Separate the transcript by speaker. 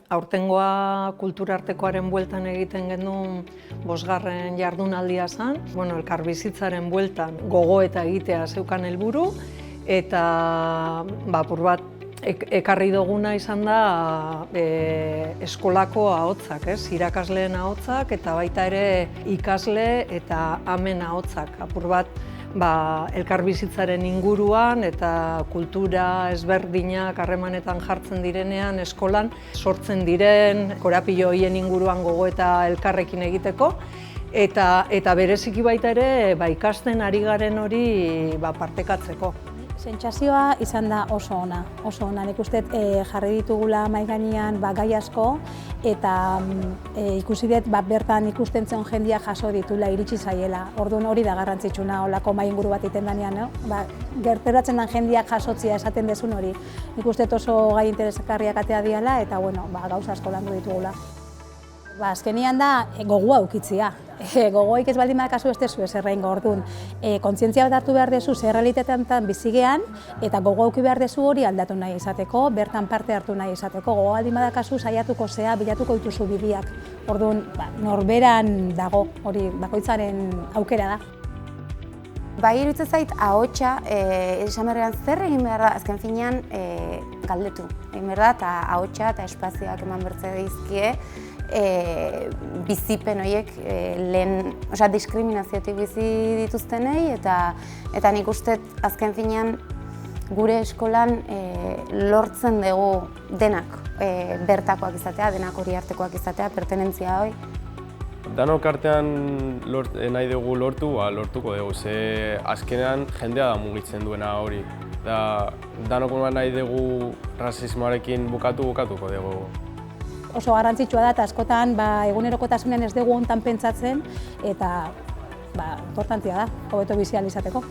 Speaker 1: Aurtengoa kulturartekoaren bueltan egiten genuen 5. jardunaldia zen. Elkarbizitzaren bueltan gogoeta egitea zeukan helburu eta apur bat ekarri duguna izan da eskolako ahotsak, irakasleen ahotsak eta baita ere ikasle eta amen ahotsak. Apur bat elkarbizitzaren inguruan eta kultura ezberdinak harremanetan jartzen direnean eskolan sortzen diren korapilo horien inguruan gogoeta elkarrekin egiteko eta bereziki baita ere ikasten ari garen hori partekatzeko.
Speaker 2: Sentsazioa izan da oso ona. Nik uste jarri ditugula mahai gainean gai asko eta ikusi dut bertan ikusten zen jendia jaso ditula iritsi zaiela. Orduan hori da garrantzitsuna holako mahai inguru bat egiten denean, gerturatzen den jendiak jasotzea esaten dezun hori. Nik uste dut oso gai interesgarriak atea diala eta gauza asko landu ditugula. Azkenian da gogoa ukitzea. Gogoik ez baldin badakazu ez dezu ezer egingo orduan. Kontzientzia bat hartu behar dezu zer realitatean bizigean eta gogoa uki behar dezu hori aldatu nahi izateko, bertan parte hartu nahi izateko. Gogoa baldin badakazu saiatuko zea, bilatuko dituzu bideak. Orduan norberan dago hori bakoitzaren aukera da.
Speaker 3: Bai, iruditzen zait ahotsa, esan berrean zer egin behar da, azken finean galdetu. Egin behar da eta ahotsa eta espazioak eman bertze dizkie bizipen horiek diskriminaziotik bizi dituztenei eta nik uste azken finean gure eskolan lortzen dugu denak bertakoak izatea, denak hori artekoak izatea, pertenentzia hori.
Speaker 4: Danok artean nahi dugu lortuko dugu, ze azkenean jendea da mugitzen duena hori. Danok nahi dugu rasismoarekin bukatuko dugu.
Speaker 2: Oso garrantzitsua da eta askotan egunerokotasunean ez dugu hontan pentsatzen eta importantea da, hobeto bizi ahal izateko.